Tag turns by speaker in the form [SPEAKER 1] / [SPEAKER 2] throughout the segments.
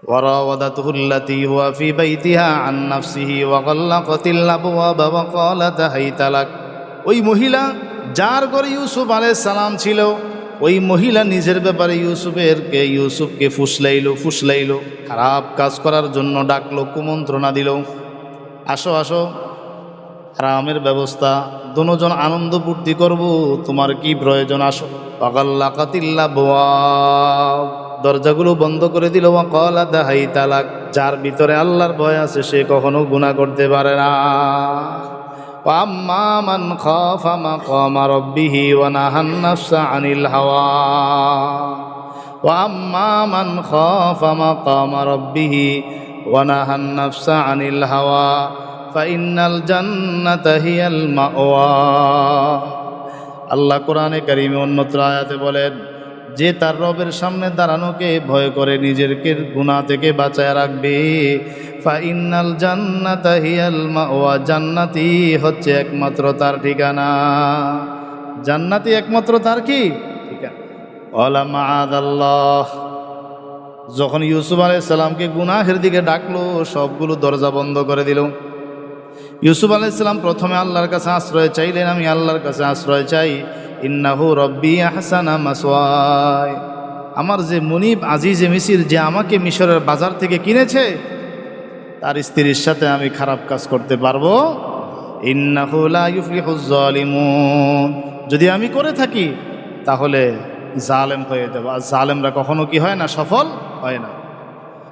[SPEAKER 1] وراودته التي هو في بيتها عن نفسه وغلقت الأبواب وقالت هيت لك। ওই মহিলা যার ঘরে ইউসুফ আলাইহিস সালাম ছিল, ওই মহিলা নিজের ব্যাপারে ইউসুফকে ফুসলাইলো, খারাপ কাজ করার জন্য ডাকলো, কুমন্ত্রণা দিল, আসো আসো, হারামের ব্যবস্থা, দুজন আনন্দ ফুর্তি করব, তোমার কি প্রয়োজন, আসো। ওয়াগাল্লাকাতিল্লা আবওয়াব, দরজাগুলো বন্ধ করে দিল। ওয়াকালাত হাইতা লাক, যার ভিতরে আল্লাহর ভয় আছে সে কখনো গুনাহ করতে পারে না। ওয়া আম্মা মান খাফা মাকামা রাব্বিহি ওয়া নাহান নাফসা আনিল হাওয়া, ওয়া আম্মা মান খাফা মাকামা রাব্বিহি ওয়া নাহান নাফসা আনিল হাওয়া ফাইন্নাল জান্নাতা হিয়াল মাওয়া। আল্লাহ কোরআনে কারিমে অন্যত্র আয়াতে বলেন, যে তার রবের সামনে দাঁড়ানোকে ভয় করে নিজেকে গুনাহ থেকে বাঁচায় রাখবে, ফাইন্নাল জান্নাতা হিয়াল মাওয়া, জান্নাতি হচ্ছে একমাত্র তার ঠিকানা, জান্নাতি একমাত্র তার কি ঠিকানা। ওয়ালা মাআদাল্লাহ, যখন ইউসুফ আলাইহিস সালামকে গুনাহের দিকে ডাকলো, সবগুলো দরজা বন্ধ করে দিল। ইউসুফ আলাইহিস সালাম প্রথমে আল্লাহর কাছে আশ্রয় চাইলেন, আমি আল্লাহর কাছে আশ্রয় চাই, ইন্নাহু রব্বি আহসানা মাসওয়ায়, আমার যে মুনিব আজিজে মিসির, যে আমাকে মিশরের বাজার থেকে কিনেছে, তার স্ত্রীর সাথে আমি খারাপ কাজ করতে পারবো। ইন্নাহু লা ইউফলিহুজ জালিমুন, যদি আমি করে থাকি তাহলে জালেম হয়ে যাব, আর জালেমরা কখনো কি হয় না, সফল হয় না।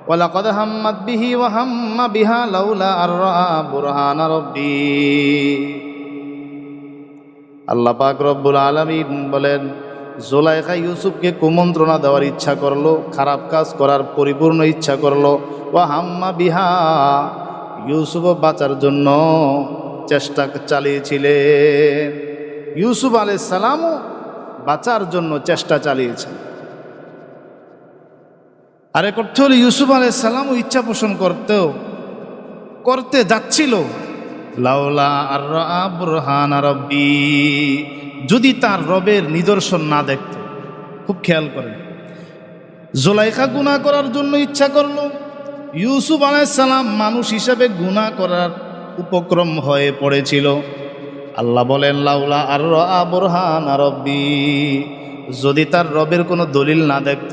[SPEAKER 1] ওয়ালাকাদ হাম্মাত বিহি ওয়া হাম্মা বিহা লাউলা আর রাআ বুরহানা রাব্বি। আল্লাহ পাক রব্বুল আলামিন বলেন, জুলাইখা ইউসুফকে কুমন্ত্রণা দেওয়ার ইচ্ছা করলো, খারাপ কাজ করার পরিপূর্ণ ইচ্ছা করলো। ওয়া হাম্মা বিহা, ইউসুফ বাঁচার জন্য চেষ্টা চালিয়েছিলেন, ইউসুফ আলাইহিস সালামও বাঁচার জন্য চেষ্টা চালিয়েছেন। আরে করতে হলে ইউসুফ আলাইহিস সালামও ইচ্ছা পোষণ করতে যাচ্ছিল। লাউলা আর রাআ বুরহানা রাব্বি, যদি তার রবের নিদর্শন না দেখত। খুব খেয়াল করেন, জুলাইখা গুনাহ করার জন্য ইচ্ছা করলো, ইউসুফ আলাইহিস সালাম মানুষ হিসেবে গুনাহ করার উপক্রম হয়ে পড়েছিল। আল্লাহ বলেন, লাউলা আর রাআ বুরহানা রাব্বি, যদি তার রবের কোনো দলিল না দেখত।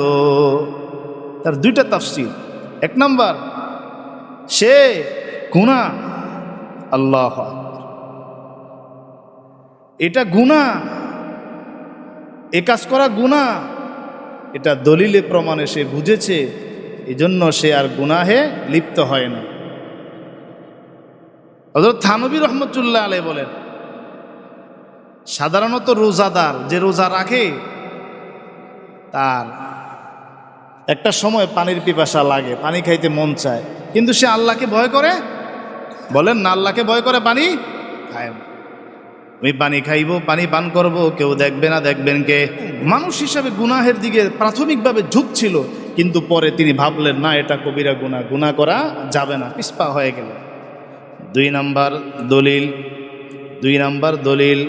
[SPEAKER 1] তার দুইটা তাফসীর, এক নাম্বার, সে গুনাহ, আল্লাহ এটা গুনাহ, এ কাজ করা গুনাহ, এটা দলিলে প্রমাণে সে বুঝেছে, এজন্য সে আর গুনাহে লিপ্ত হয় না। হযরত থানবী রহমতুল্লাহ আলাইহি বলেন, সাধারণত রোজাদার যে রোজা রাখে, তার একটা সময় পানির পিপাসা লাগে, পানি খাইতে মন চায়, কিন্তু সে আল্লাহকে ভয় করে, বলেন না, আল্লাহকে ভয় করে পানি খায় না। আমি পানি খাইব, পানি পান করব, কেউ দেখবে না, দেখবেন কে? মানুষ হিসাবে গুনাহের দিকে প্রাথমিকভাবে ঝুঁকছিল, কিন্তু পরে তিনি ভাবলেন, না, এটা কবিরা গুনাহ, গুনাহ করা যাবে না, পিছপা হয়ে গেল। দুই নাম্বার দলিল,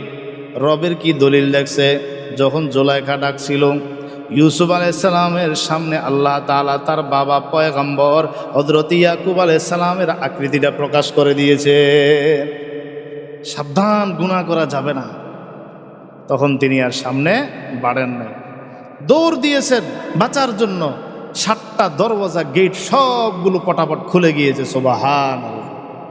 [SPEAKER 1] রবের কি দলিল দেখছে? যখন জুলাইখা ডাকছিল ইউসুফ আলাইহিস সালামের সামনে, আল্লাহ তাআলা তার বাবা পয়গম্বর হযরত ইয়াকুব আলাইহিস সালামের আকৃতিটা প্রকাশ করে দিয়েছে, সাবধান, গুনাহ করা যাবে না। তখন তিনি আর সামনে বাড়েন নাই, দৌড় দিয়েছেন বাঁচার জন্য। 7টা দরওয়াজা, গেট সবগুলো পটাপট খুলে গিয়েছে। সুবহানাল্লাহ।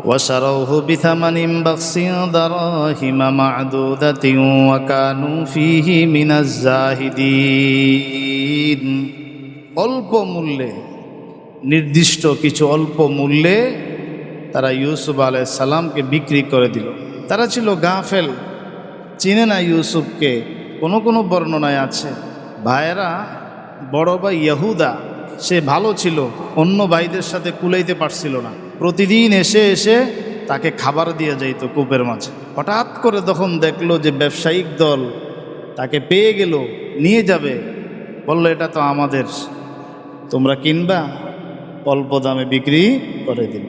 [SPEAKER 1] وشروه بثمن بخس دراهم معدودة وكانوا فيه من الزاهدين। অল্প মূল্যে, নির্দিষ্ট কিছু অল্প মূল্যে তারা ইউসুফ আলাইহিস সালামকে বিক্রি করে দিল। তারা ছিল গাফেল, চিনে না ইউসুফকে। কোনো বর্ণনায় আছে, ভাইয়েরা, বড় ভাই ইহুদা সে ভালো ছিল, অন্য ভাইদের সাথে কুলাইতে পারছিল না, প্রতিদিন এসে তাকে খাবার দিয়ে যাইত কূপের মাঝে। হঠাৎ করে তখন দেখলো যে ব্যবসায়িক দল তাকে পেয়ে গেল, নিয়ে যাবে, বলল, এটা তো আমাদের, তোমরা কিনবা, অল্প দামে বিক্রি করে দিল।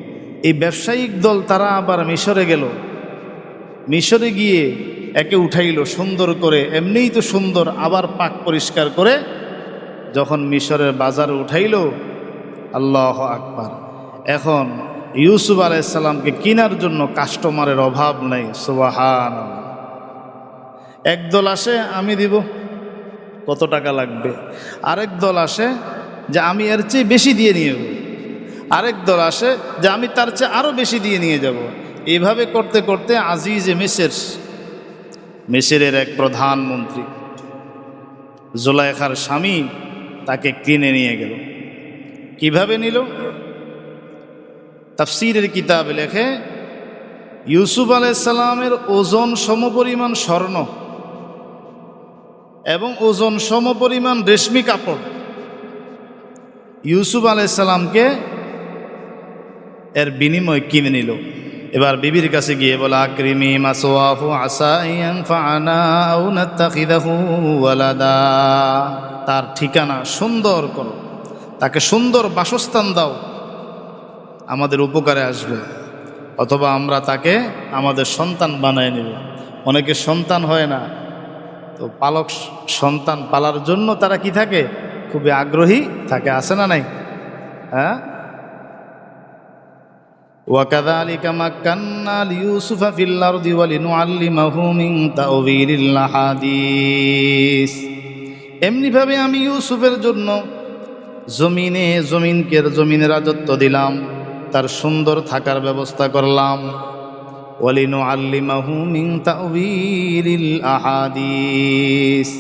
[SPEAKER 1] এই ব্যবসায়িক দল তারা আবার মিশরে গেল, মিশরে গিয়ে একে উঠাইল সুন্দর করে, এমনিই তো সুন্দর, আবার পাক পরিষ্কার করে যখন মিশরের বাজারে উঠাইল, আল্লাহ আকবার। এখন ইউসুফ আলাইহিস সালামকে কেনার জন্য কাস্টমারের অভাব নেই। সুবহানাল্লাহ। একদল আসে আমি দিব, কত টাকা লাগবে। আরেক দল আসে যে আমি এর চেয়ে বেশি দিয়ে নিয়ে যাব। আরেক দল আসে যে আমি তার চেয়ে আরো বেশি দিয়ে নিয়ে যাব। এইভাবে করতে করতে আজিজে মিসরের এক প্রধানমন্ত্রী জুলাইখার স্বামী তাকে কিনে নিয়ে গেল। কিভাবে নিল? তাফসীরের কিতাবে লেখে ইউসুফ আলাইহিস সালামের ওজন সমপরিমাণ স্বর্ণ এবং ওজন সমপরিমাণ রেশমি কাপড় ইউসুফ আলাইহিস সালামকে এর বিনিময় কিনে নিল। এবার বিবির কাছে গিয়ে বলে আকরিমি মাসওয়াহু আসা ইয়ানফাআনা আও নাত্তাখিযাহু ওয়ালাদা, তার ঠিকানা সুন্দর করো, তাকে সুন্দর বাসস্থান দাও, আমাদের উপকারে আসবে, অথবা আমরা তাকে আমাদের সন্তান বানায় নেব। অনেকে সন্তান হয় না, তো পালক সন্তান পালার জন্য তারা কি থাকে, খুবই আগ্রহী থাকে, আছে না নাই? হ্যাঁ, ওয়াকাযালিকা মাক্কান্না লিইউসুফা ফিল আরদি ওয়ালিনুআল্লিমাহু মিন তাওয়িলিল আহাদিস। এমনিভাবে আমি ইউসুফের জন্য জমিনে রাজত্ব দিলাম, তার সুন্দর থাকার ব্যবস্থা করলাম। ওয়ালিনুআল্লিমাহু মিন তাওয়িলিল আহাদিস,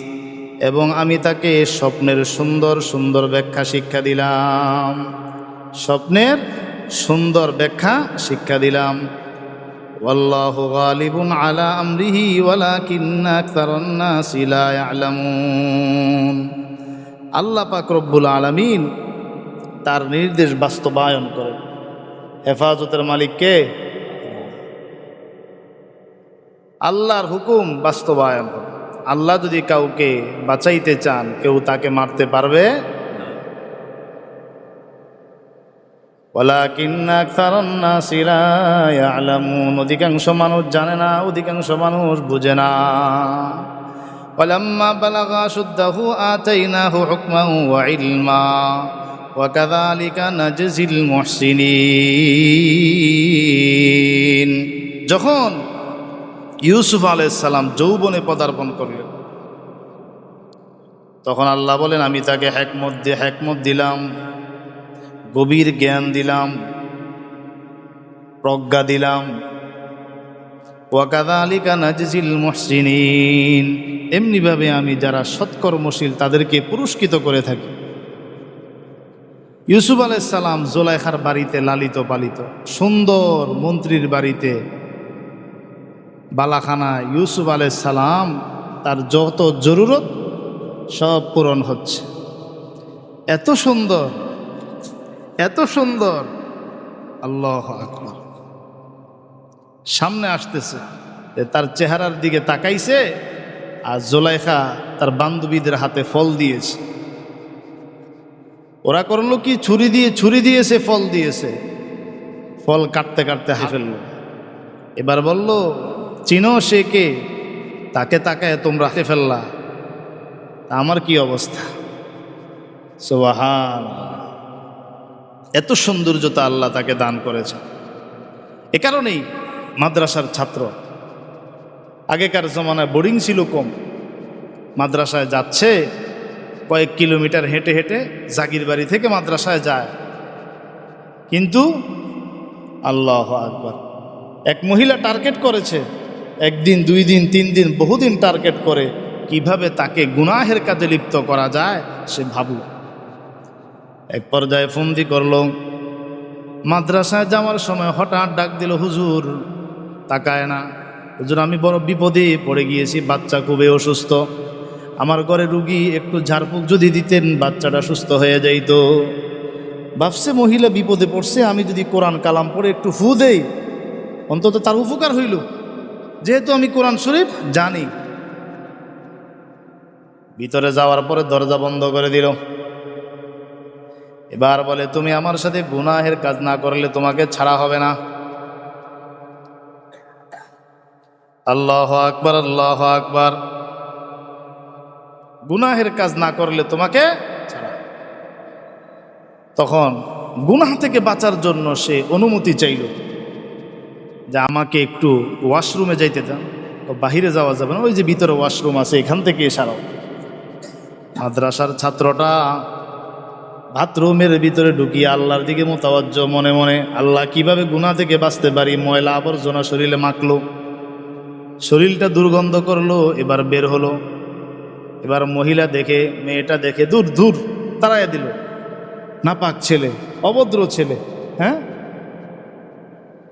[SPEAKER 1] এবং আমি তাকে স্বপ্নের সুন্দর সুন্দর ব্যাখ্যা শিক্ষা দিলাম, স্বপ্নের সুন্দর ব্যাখ্যা শিক্ষা দিলাম। ওয়াল্লাহু গালিবুন আলা আমরিহি ওয়ালাকিন্না আকতারান নাসি লা ইয়ালামুন। আল্লাহ পাক রব্বুল আলামিন তার নির্দেশ বাস্তবায়ন করেন। হেফাজতের মালিক কে? আল্লাহর হুকুম বাস্তবায়ন করে। আল্লাহ যদি কাউকে বাঁচাইতে চান, কেউ তাকে মারতে পারবে। ওয়ালাকিন্না আকতারান নাসি লা ইয়ালামুন, অধিকাংশ মানুষ জানে না, অধিকাংশ মানুষ বুঝে না। ওয়ালাম্মা বালাগা আশুদ্দাহু আতাইনাহু হুকমান ওয়া ইলমা ওয়া কাযালিকা নাজজিল মুহসিনিন। যখন ইউসুফ আলাইহিস সালাম যৌবনে পদার্পণ করলেন, তখন আল্লাহ বলেন আমি তাকে হিকমত দিলাম, গভীর জ্ঞান দিলাম, প্রজ্ঞা দিলাম। ওয়া কাযালিকা নাজজিল মুহসিনিন, এমনিভাবে আমি যারা সৎকর্মশীল তাদেরকে পুরস্কৃত করে থাকি। ইউসুফ আলাইহিস সালাম জুলাইখার বাড়িতে লালিত পালিত, সুন্দর মন্ত্রীর বাড়িতে বালাখানা ইউসুফ আলাইহিস সালাম তার যত জরুরত সব পূরণ হচ্ছে। এত সুন্দর, এত সুন্দর, আল্লাহু আকবার। সামনে আসতেছে, তার চেহারার দিকে তাকাইছে, আর জুলাইখা তার বান্ধবীদের হাতে ফল দিয়েছে। ওরা করলো কি, ছুরি দিয়েছে, ফল দিয়েছে। ফল কাটতে কাটতে হাসি ফেলল। এবার বলল চিনো সে কে? তাকে তাকায় তোমরা হাসি ফেললা, আমার কি অবস্থা। সুবহানাল্লাহ, এত সৌন্দর্যতা আল্লাহ তাকে দান করেছে। এ কারণেই মাদ্রাসার ছাত্র, আগেকার জমানায় বোর্ডিং ছিল কম, মাদ্রাসায় যাচ্ছে কয়েক কিলোমিটার হেঁটে হেঁটে জাগির বাড়ি থেকে মাদ্রাসায় যায়। কিন্তু আল্লাহু আকবার, এক মহিলা টার্গেট করেছে, একদিন, 2 দিন, 3 দিন, বহুদিন টার্গেট করে কিভাবে তাকে গুনাহের কাজে লিপ্ত করা যায় সে ভাবল। এক পর্যায়ে ফন্দি করলো, মাদ্রাসায় যাওয়ার সময় হঠাৎ ডাক দিল, হুজুর। তাকায় না, হুজুর আমি বড় বিপদে পড়ে গিয়েছি, বাচ্চা খুবই অসুস্থ, আমার ঘরে রুগী, একটু ঝাড়ফুঁক যদি দিতেন বাচ্চাটা সুস্থ হয়ে যাইত। ভাবছে মহিলা বিপদে পড়ছে, আমি যদি কোরআন কালাম পড়ে একটু ফু দেই অন্তত তার উপকার হইল, যেহেতু আমি কোরআন শরীফ জানি। ভিতরে যাওয়ার পরে দরজা বন্ধ করে দিল। এবার বলে তুমি আমার সাথে গুনাহের কাজ না করলে তোমাকে ছাড়া হবে না। আল্লাহু আকবার, আল্লাহু আকবার। গুনাহের কাজ না করলে তোমাকে ছাড়া। তখন গুনাহ থেকে বাঁচার জন্য সে অনুমতি চাইল যে আমাকে একটু ওয়াশরুমে যাইতে দাও। ও বাহিরে যাওয়া যাবে না, ওই যে ভিতরে ওয়াশরুম আছে এখান থেকে সারাও। মাদ্রাসার ছাত্রটা বাথরুমের ভিতরে ঢুকিয়ে আল্লাহর দিকে মোতাওয়াজ্জ, মনে মনে আল্লাহ কিভাবে গুনাহ থেকে বাঁচতে পারি। ময়লা আবর্জনা শরীরে মাখলো, শরীরটা দুর্গন্ধ করলো, এবার বের হলো। এবার মহিলা দেখে, মেয়েটা দেখে দূর দূর তাড়াইয়া দিল, নাপাক ছেলে, অভদ্র ছেলে, হ্যাঁ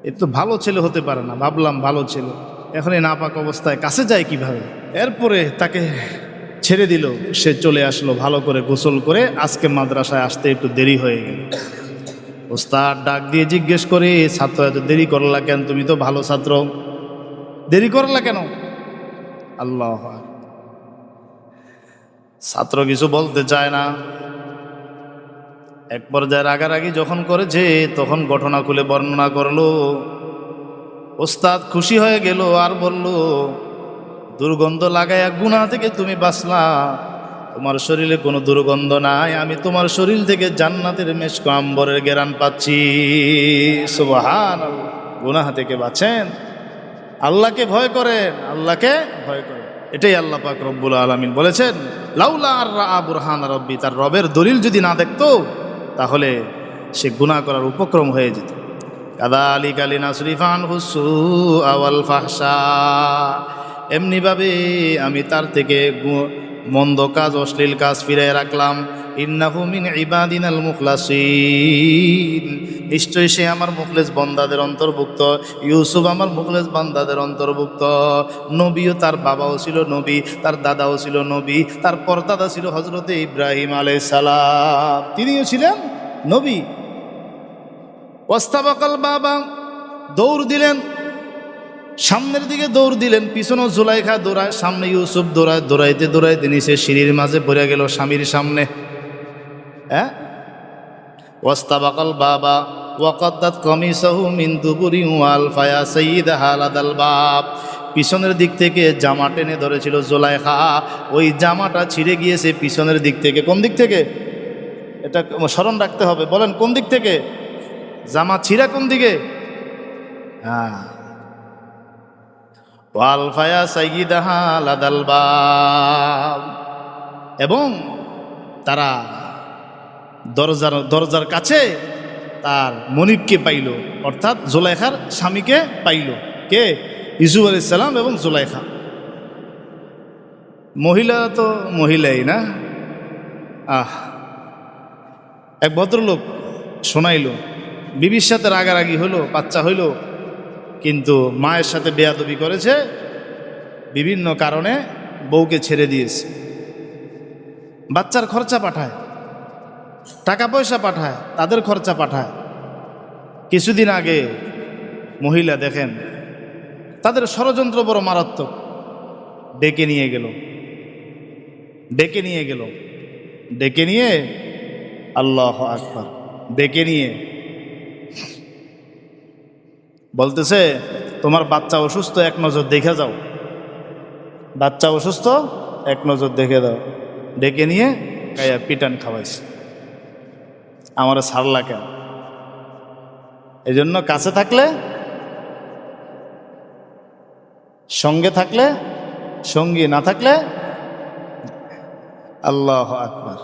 [SPEAKER 1] এ তো ভালো ছেলে হতে পারে না। ভাবলাম ভালো ছেলে, এখন এই নাপাক অবস্থায় কাছে যায় কিভাবে। এরপরে তাকে ছেড়ে দিল, সে চলে আসলো ভালো করে গোসল করে। আজকে মাদ্রাসায় আসতে একটু দেরি হয়ে গেল। ওস্তাদ ডাক দিয়ে জিজ্ঞেস করে, ছাত্র এত দেরি করলা কেন? তুমি তো ভালো ছাত্র, দেরি করলা কেন? আল্লাহ, ছাত্র কিছু বলতে চায় না। এক পর্যায়ে রাগারাগি যখন করেছে তখন ঘটনা খুলে বর্ণনা করলো। ওস্তাদ খুশি হয়ে গেল আর বলল, দুর্গন্ধ লাগায়া গুনাহ থেকে তুমি বাঁচলা, তোমার শরীরে কোনো দুর্গন্ধ নাই, আমি তোমার শরীর থেকে জান্নাতের মেশক আম্বরের ঘেরান পাচ্ছি। সুবহানাল্লাহ। গুনাহ থেকে বাঁচেন, আল্লাহকে ভয় করেন, আল্লাহকে ভয় করেন। এটাই আল্লাহ পাক রব্বুল আলামিন বলেছেন, লাউলা আর রাআ বুরহান রাব্বি, তার রবের দলিল যদি না দেখতো তাহলে সে গুনাহ করার উপক্রম হয়ে যেত। কাযালিকা লিনাসরিফা আনহু সুআ ওয়াল ফাহশা, এমনিভাবে আমি তার থেকে মন্দ কাজ, অশ্লীল কাজ ফিরিয়ে রাখলাম। ইন্নাহু মিন ইবাদিনাল মুখলাসিন, নিশ্চয়ই সে আমার মুখলেস বান্দাদের অন্তর্ভুক্ত। ইউসুফ আমার মুখলেস বান্দাদের অন্তর্ভুক্ত। নবীও, তার বাবাও ছিল নবী, তার দাদাও ছিল নবী, তার পরদাদা ছিল হযরতে ইব্রাহিম আলাইহিস সালাম, তিনিও ছিলেন নবী। ওয়াস্তাবাকাল বাবা, দৌড় দিলেন, সামনের দিকে দৌড় দিলেন, পিছনেও জুলাইখা দৌড়ায়, সামনে ইউসুফ দৌড়ায়। দৌড়াইতে দৌড়াইতে নিচে সিঁড়ির মাঝে পড়ে গেল স্বামীর সামনে। হ্যাঁ, ওয়াস্তাবাকাল বাবা ওয়াকাদ্দাত কামিসাহু মিন দুবুরিন ওয়ালফায়া সাইয়্যিদাহা লাদাল বাব, পিছনের দিক থেকে জামা টেনে ধরেছিল জুলাইখা, ওই জামাটা ছিঁড়ে গিয়েছে পিছনের দিক থেকে। কোন দিক থেকে? এটা স্মরণ রাখতে হবে, বলেন কোন দিক থেকে? জামা ছিঁড়া কোন দিকে? হ্যাঁ, ওয়ালফায়া সাইয়্যিদাহা লাদাল বাব, এবং তারা দরজার কাছে তার মনিবকে পাইল, অর্থাৎ জুলাইখার স্বামীকে পাইল। কে? ইউসুফ আলাইহিস সালাম এবং জুলাইখা। মহিলা তো মহিলাই না। এক ভদ্রলোক শোনাইল, বিবির সাথে রাগারাগি হইল, বাচ্চা হইল, কিন্তু মায়ের সাথে বেয়াদবি করেছে, বিভিন্ন কারণে বউকে ছেড়ে দিয়েছে। বাচ্চার খরচা পাঠায়, টাকা পয়সা পাঠায়, তাদের খরচা পাঠায়। কিছুদিন আগে মহিলা দেখেন, তাদের ষড়যন্ত্র বড় মারাত্মক। ডেকে নিয়ে গেল, আল্লাহু আকবার, ডেকে নিয়ে বলতেছে, তোমার বাচ্চা অসুস্থ, এক নজর দেখে যাও, বাচ্চা অসুস্থ, এক নজর দেখে দাও। ডেকে নিয়ে গায়া পিটান খাওয়াইছে। আমার ছাড়লা কেন? এই জন্য কাছে থাকলে, সঙ্গে থাকলে সঙ্গী, না থাকলে আল্লাহু আকবার।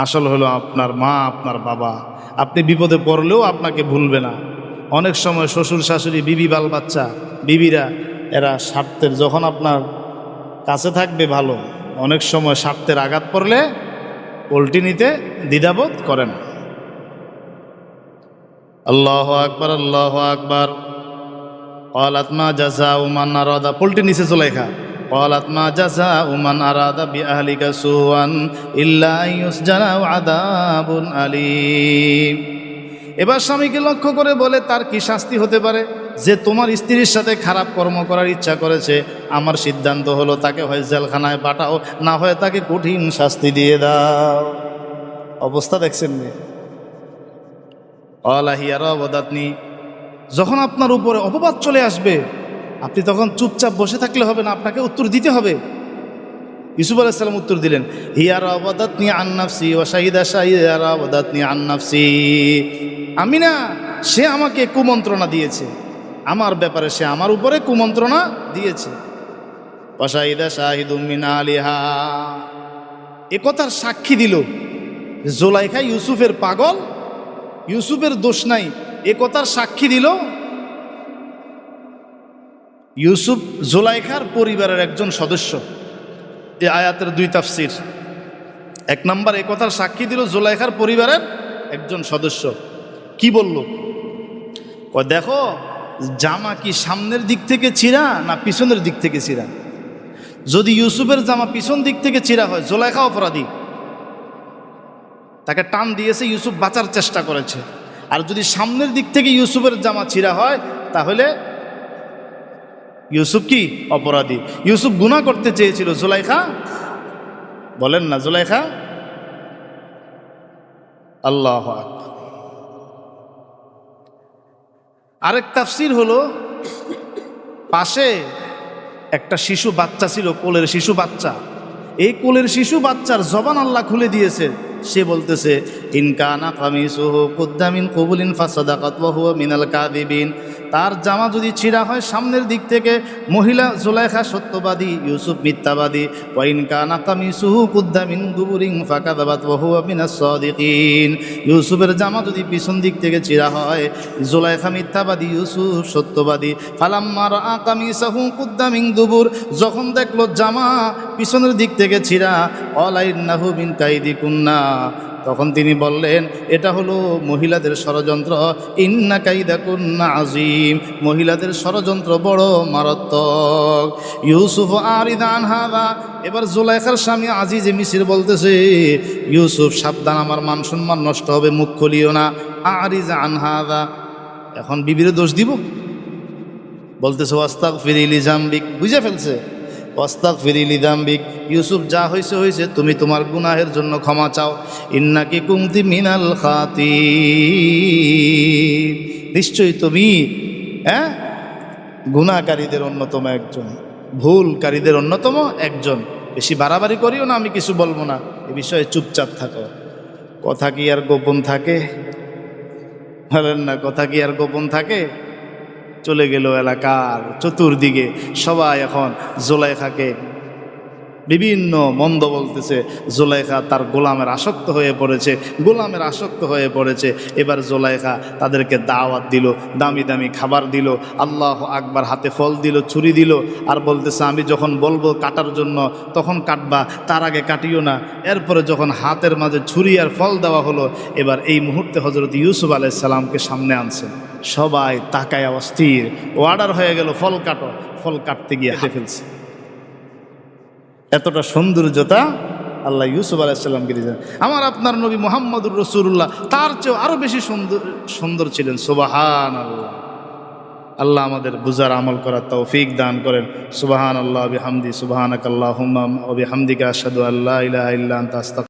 [SPEAKER 1] আসল হলো আপনার মা, আপনার বাবা। আপনি বিপদে পড়লেও আপনাকে ভুলবে না। অনেক সময় শ্বশুর শাশুড়ি, বিবি, বাল বাচ্চা, বিবিরা, এরা স্বার্থের, যখন আপনার কাছে থাকবে ভালো, অনেক সময় স্বার্থের আঘাত পড়লে উল্টি নিতে দ্বিধাবোধ করে না। আল্লাহু আকবার, আল্লাহু আকবার। ক্বালাত মা জাযাউ মান আরাদা, পল্টি নিচে জুলাইখা। ক্বালাত মা জাযাউ মান আরাদা বিআহলিকা সুআন ইল্লা ইউসজানা ওয়া আযাবুন আলীম। এবার স্বামীকে লক্ষ্য করে বলে, তার কি শাস্তি হতে পারে? যে তোমার স্ত্রীর সাথে খারাপ কর্ম করার ইচ্ছা করেছে, আমার সিদ্ধান্ত হলো তাকে হয় জেলখানায় পাঠাও, না হয় তাকে কঠিন শাস্তি দিয়ে দাও। অবস্থা দেখছেন নি? আলাহিয়া রাওয়াদাতনি, যখন আপনার উপরে অপবাদ চলে আসবে, আপনি তখন চুপচাপ বসে থাকলে হবে না, আপনাকে উত্তর দিতে হবে। ইউসুফ আলাইহিস সালাম উত্তর দিলেন, হিয়া রাওয়াদাতনি আন নাফসি ওয়া শাহিদা শাহিদা রাওয়াদাতনি আন নাফসি। আমি না, সে আমাকে কুমন্ত্রণা দিয়েছে, আমার ব্যাপারে সে আমার উপরে কুমন্ত্রণা দিয়েছে। ওয়া শাহিদা শাহিদুম মিন আলিহা, এ কথার সাক্ষী দিল জুলাইখা ইউসুফের পাগল, ইউসুফের দোষ নাই, এ কথার সাক্ষী দিল ইউসুফ জুলাইখার পরিবারের একজন সদস্য। এই আয়াতের দুই তাফসির। এক নম্বর, এ কথার সাক্ষী দিল জুলাইখার পরিবারের একজন সদস্য। কি বলল? দেখো জামা কি সামনের দিক থেকে ছিঁড়া না পিছনের দিক থেকে ছিঁড়া? যদি ইউসুফের জামা পিছন দিক থেকে ছিঁড়া হয়, জুলাইখা অপরাধী, তাকে টান দিয়েছে, ইউসুফ বাঁচার চেষ্টা করেছে। আর যদি সামনের দিক থেকে ইউসুফের জামা ছিঁড়া হয়, তাহলে ইউসুফ কি অপরাধী? ইউসুফ গুনাহ করতে চেয়েছিল, জুলাইখা বলেন না, জুলাইখা। আল্লাহ আকবার। আরেক তাফসির হলো, পাশে একটা শিশু বাচ্চা ছিল, কোলের শিশু বাচ্চা। এই কোলের শিশু বাচ্চার জবান আল্লাহ খুলে দিয়েছে। সে বলতেছে, ইনকানা কামিসুহু কুদ্দা মিন কুবুলিন ফাসাদাকাত ওয়া হুয়া মিনাল কাযিবিন। তার জামা যদি ছিঁড়া হয় সামনের দিক থেকে, মহিলা জুলাইখা সত্যবাদী, ইউসুফ মিথ্যাবাদী। ওয়া ইনকানা কামিসুহু কুদ্দা মিন দুবুরিন ফাকাযাবাত ওয়া হুয়া মিনাস সাদিকিন। ইউসুফের জামা যদি পিছন দিক থেকে ছিঁড়া হয়, জুলাইখা মিথ্যাবাদী, ইউসুফ সত্যবাদী। ফালাম্মা রাআ কামিসাহু কুদ্দা মিন দুবুর, যখন দেখলো জামা পিছনের দিক থেকে ছিঁড়া, ক্বালা ইন্নাহু মিন কাইদিকুন্না, তখন তিনি বললেন, এটা হলো মহিলাদের ষড়যন্ত্র। ইন্না কাইদাকুন্না আযীম, মহিলাদের ষড়যন্ত্র বড় মারাত্মক। ইউসুফ আরিদ আন হাযা, এবার জুলাইখার স্বামী আজিজে মিসর বলতেছে, ইউসুফ সাবধান, আমার মান সম্মান নষ্ট হবে, মুখ খুলিও না। আরিজ আন হাযা, এখন বিবির দোষ দিব? বলতেছে ওয়াস্তাগফিরি লিযামবিক, বুঝে ফেলছে, ওয়াস্তাগফিরি লিযামবিক, ইউসুফ যা হয়েছে হয়েছে, তুমি তোমার গুনাহের জন্য ক্ষমা চাও। ইন্নাকি কুনতি মিনাল খাতিন, নিশ্চয়ই তুমি গুনাহকারীদের অন্যতম একজন, ভুলকারীদের অন্যতম একজন। বেশি বাড়াবাড়ি করিও না, আমি কিছু বলবো না, এ বিষয়ে চুপচাপ থাকো। কথা কি আর গোপন থাকে? বলেন না, কথা কি আর গোপন থাকে? চলে গেল এলাকার চতুর্দিকে, সবাই এখন জুলাইখাকে বিভিন্ন মন্দ বলতেছে। জুলাইখা তার গোলামের আসক্ত হয়ে পড়েছে, গোলামের আসক্ত হয়ে পড়েছে। এবার জুলাইখা তাদেরকে দাওয়াত দিল, দামি দামি খাবার দিল, আল্লাহ আকবার, হাতে ফল দিল, ছুরি দিল, আর বলতেছে, আমি যখন বলবো কাটার জন্য তখন কাটবা, তার আগে কাটিও না। এরপরে যখন হাতের মাঝে ছুরি আর ফল দেওয়া হলো, এবার এই মুহূর্তে হযরত ইউসুফ আলাইহিস সালামকে সামনে আনছেন। সবাই তাকায় অস্থির, অর্ডার হয়ে গেল, ফল কাটো। ফল কাটতে গিয়ে হাতে ফেলছে। এতটা সৌন্দর্যতা আল্লাহ ইউসুফ আলাইহিস সালামকে দিয়েছেন। আমার আপনার নবী মুহাম্মদুর রাসূলুল্লাহ তার চেয়েও আরো বেশি সুন্দর ছিলেন। সুবহানাল্লাহ। আল্লাহ আমাদের বুঝার আমল করার তৌফিক দান করেন। সুবহানাল্লাহ বিহামদি, সুবহানাকাল্লাহুম্মা ওয়া বিহামদিকা আশহাদু আল্লা ইলাহা ইল্লা আনতা আস্তাগফিরুকা।